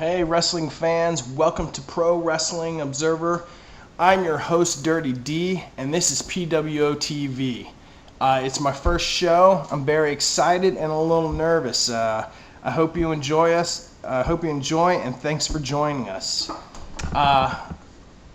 Hey wrestling fans, welcome to Pro Wrestling Observer. I'm your host Dirty D, and this is PWOTV. It's my first show. I'm very excited and a little nervous. I hope you enjoy and thanks for joining us.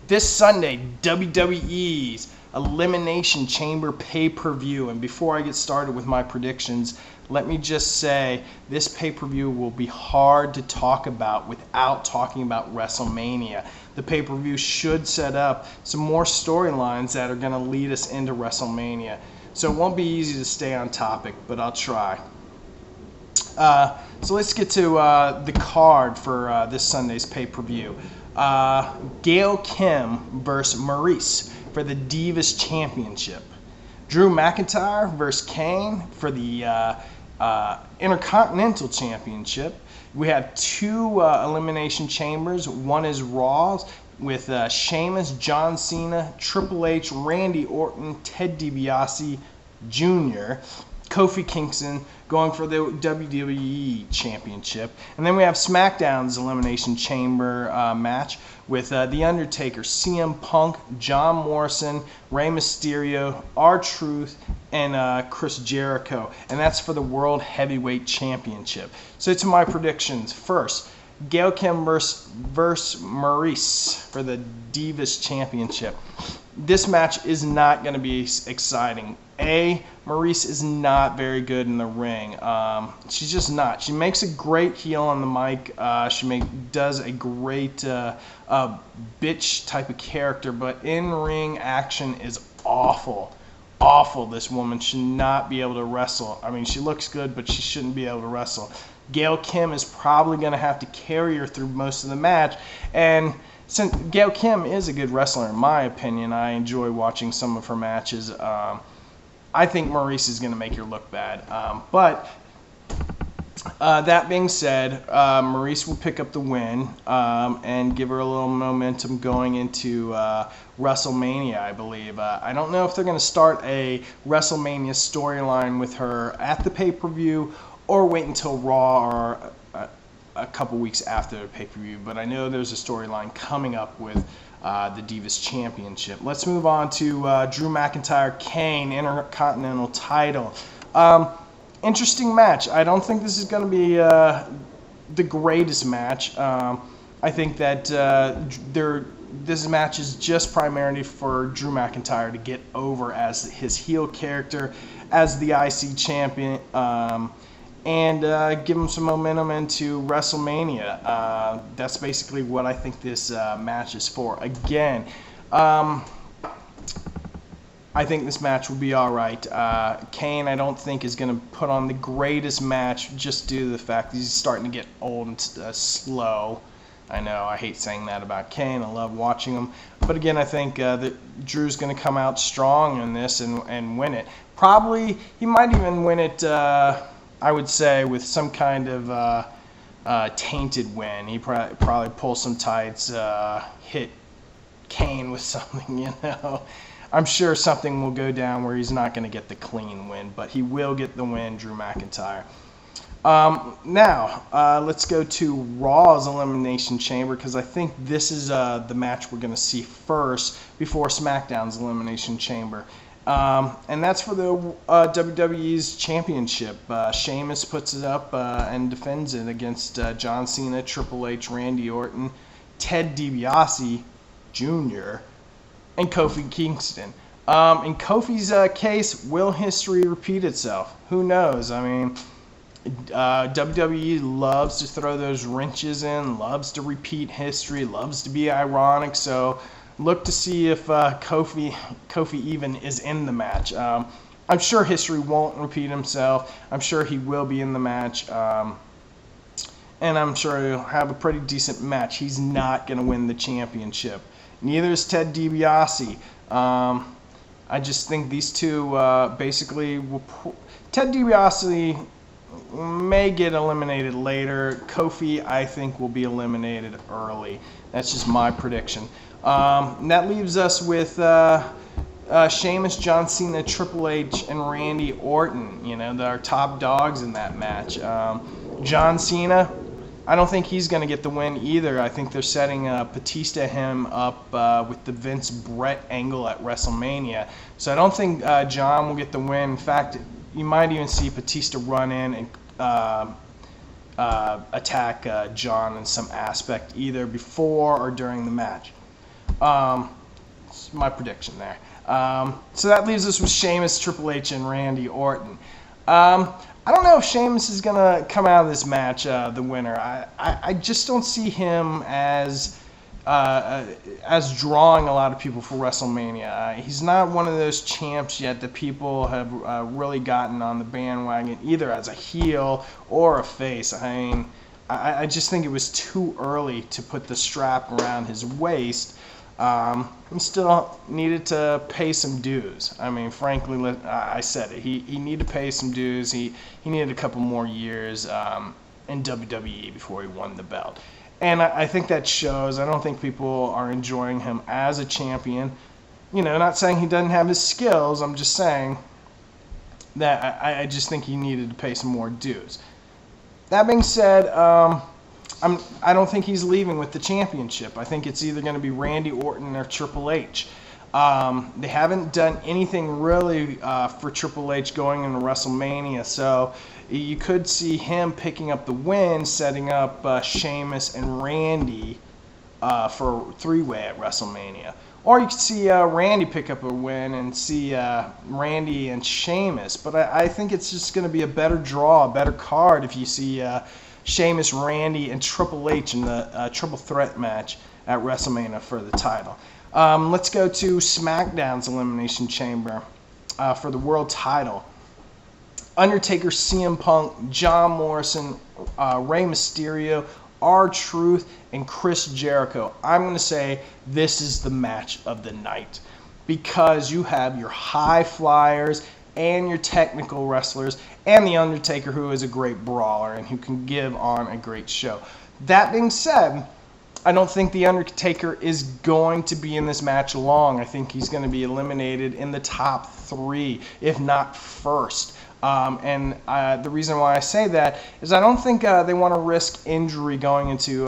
This Sunday, WWE's Elimination Chamber pay-per-view. And before I get started with my predictions, let me just say this pay-per-view will be hard to talk about without talking about WrestleMania. The pay-per-view should set up some more storylines that are going to lead us into WrestleMania. So it won't be easy to stay on topic, but I'll try. So let's get to the card for this Sunday's pay-per-view. Gail Kim versus Maurice for the Divas Championship. Drew McIntyre versus Kane for the Intercontinental Championship. We have two Elimination Chambers. One is Raw with Sheamus, John Cena, Triple H, Randy Orton, Ted DiBiase Jr., Kofi Kingston going for the WWE Championship. And then we have SmackDown's Elimination Chamber match with The Undertaker, CM Punk, John Morrison, Rey Mysterio, R-Truth, and Chris Jericho. And that's for the World Heavyweight Championship. So to my predictions. First, Gail Kim versus Maurice for the Divas Championship. This match is not going to be exciting. Maurice is not very good in the ring. She's just not. She makes a great heel on the mic. She does a great bitch type of character, but in-ring action is awful. Awful. This woman should not be able to wrestle. I mean, she looks good, but she shouldn't be able to wrestle. Gail Kim is probably going to have to carry her through most of the match, and since Gail Kim is a good wrestler, in my opinion, I enjoy watching some of her matches. I think Maurice is going to make her look bad. But that being said, Maurice will pick up the win and give her a little momentum going into WrestleMania, I believe. I don't know if they're going to start a WrestleMania storyline with her at the pay-per-view or wait until Raw or a couple weeks after the pay-per-view. But I know there's a storyline coming up with the Divas Championship. Let's move on to Drew McIntyre, Kane, Intercontinental title. Interesting match. I don't think this is going to be the greatest match. I think that this match is just primarily for Drew McIntyre to get over as his heel character, as the IC champion, and give him some momentum into WrestleMania. That's basically what I think this match is for. Again, I think this match will be all right. Kane, I don't think, is going to put on the greatest match just due to the fact that he's starting to get old and slow. I know, I hate saying that about Kane. I love watching him. But again, I think that Drew's going to come out strong in this and win it. Probably, he might even win it, I would say, with some kind of tainted win. He probably pull some tights, hit Kane with something, you know. I'm sure something will go down where he's not going to get the clean win, but he will get the win, Drew McIntyre. Now, let's go to Raw's Elimination Chamber, because I think this is the match we're going to see first before SmackDown's Elimination Chamber. And that's for the WWE's championship. Sheamus puts it up and defends it against John Cena, Triple H, Randy Orton, Ted DiBiase Jr., and Kofi Kingston. In Kofi's case, will history repeat itself? Who knows? I mean, WWE loves to throw those wrenches in, loves to repeat history, loves to be ironic, so look to see if Kofi even is in the match. I'm sure history won't repeat himself. I'm sure he will be in the match. And I'm sure he'll have a pretty decent match. He's not going to win the championship. Neither is Ted DiBiase. I just think these two basically will... Ted DiBiase may get eliminated later. Kofi, I think, will be eliminated early. That's just my prediction. That leaves us with Sheamus, John Cena, Triple H, and Randy Orton. You know, our top dogs in that match. John Cena, I don't think he's going to get the win either. I think they're setting Batista him up with the Vince Brett angle at WrestleMania. So I don't think John will get the win. In fact, you might even see Batista run in and attack John in some aspect, either before or during the match. It's my prediction there. So that leaves us with Sheamus, Triple H, and Randy Orton. I don't know if Sheamus is going to come out of this match the winner. I just don't see him as drawing a lot of people for WrestleMania. He's not one of those champs yet that people have really gotten on the bandwagon, either as a heel or a face. I mean, I just think it was too early to put the strap around his waist. He still needed to pay some dues. I mean, frankly, I said it. He needed to pay some dues. He needed a couple more years in WWE before he won the belt. And I think that shows. I don't think people are enjoying him as a champion. You know, not saying he doesn't have his skills. I'm just saying that I just think he needed to pay some more dues. That being said, I don't think he's leaving with the championship. I think it's either going to be Randy Orton or Triple H. They haven't done anything really for Triple H going into WrestleMania, so you could see him picking up the win, setting up Sheamus and Randy for a three-way at WrestleMania. Or you could see Randy pick up a win and see Randy and Sheamus. But I think it's just going to be a better draw, a better card if you see Sheamus, Randy, and Triple H in the triple threat match at WrestleMania for the title. Let's go to SmackDown's Elimination Chamber for the world title. Undertaker, CM Punk, John Morrison, Rey Mysterio, R-Truth, and Chris Jericho. I'm going to say this is the match of the night because you have your high flyers and your technical wrestlers, and The Undertaker, who is a great brawler and who can give on a great show. That being said, I don't think The Undertaker is going to be in this match long. I think he's going to be eliminated in the top 3, if not first. The reason why I say that is I don't think they want to risk injury going into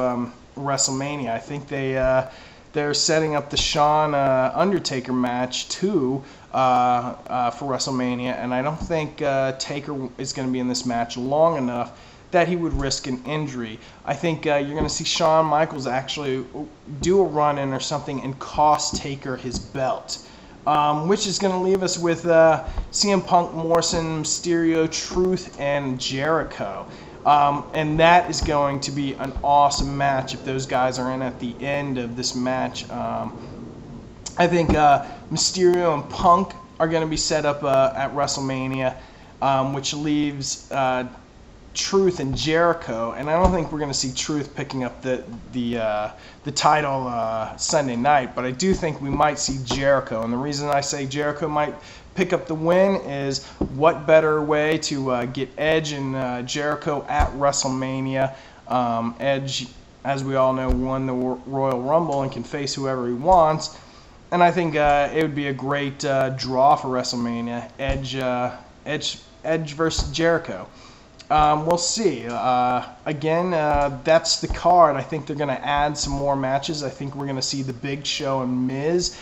WrestleMania. I think they're setting up the Shawn Undertaker match too for WrestleMania, and I don't think Taker is going to be in this match long enough that he would risk an injury. I think you're going to see Shawn Michaels actually do a run-in or something and cost Taker his belt, which is going to leave us with CM Punk, Morrison, Mysterio, Truth, and Jericho. And that is going to be an awesome match if those guys are in at the end of this match. I think Mysterio and Punk are going to be set up at WrestleMania, which leaves Truth and Jericho, and I don't think we're going to see Truth picking up the title Sunday night, but I do think we might see Jericho, and the reason I say Jericho might pick up the win is what better way to get Edge and Jericho at WrestleMania. Edge, as we all know, won the Royal Rumble and can face whoever he wants, and I think it would be a great draw for WrestleMania, Edge versus Jericho. We'll see. Again, that's the card. I think they're going to add some more matches. I think we're going to see The Big Show and Miz.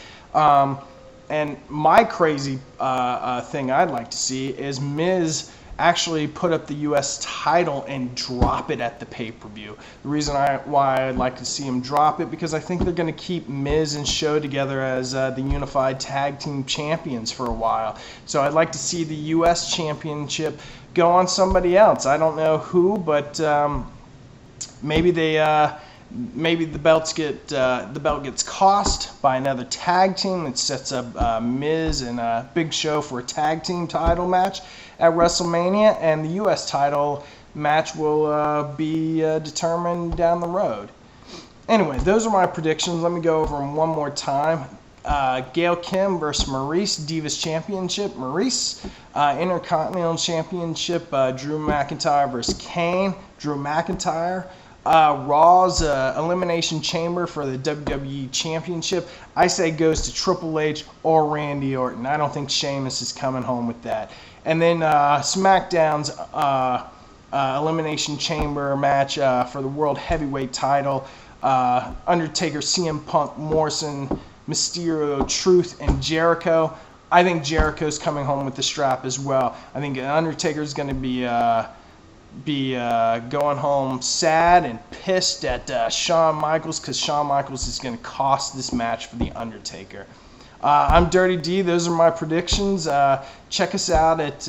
And my crazy thing I'd like to see is Miz actually put up the U.S. title and drop it at the pay-per-view. The reason why I'd like to see him drop it, because I think they're going to keep Miz and Show together as the unified tag team champions for a while. So I'd like to see the U.S. championship go on somebody else. I don't know who, but maybe the belt gets cost by another tag team that sets up Miz and Big Show for a tag team title match at WrestleMania, and the U.S. title match will be determined down the road. Anyway, those are my predictions. Let me go over them one more time. Gail Kim versus Maurice, Divas Championship, Maurice. Intercontinental Championship, Drew McIntyre versus Kane, Drew McIntyre. Raw's Elimination Chamber for the WWE Championship, I say goes to Triple H or Randy Orton. I don't think Sheamus is coming home with that. And then SmackDown's Elimination Chamber match for the World Heavyweight title. Undertaker, CM Punk, Morrison, Mysterio, Truth, and Jericho. I think Jericho's coming home with the strap as well. I think Undertaker's going to be going home sad and pissed at Shawn Michaels, because Shawn Michaels is going to cost this match for the Undertaker. I'm Dirty D. Those are my predictions. Check us out at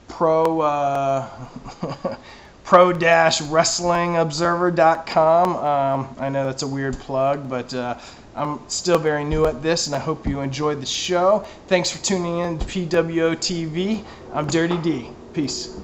pro-wrestlingobserver.com. I know that's a weird plug, but I'm still very new at this, and I hope you enjoyed the show. Thanks for tuning in to PWO TV. I'm Dirty D. Peace.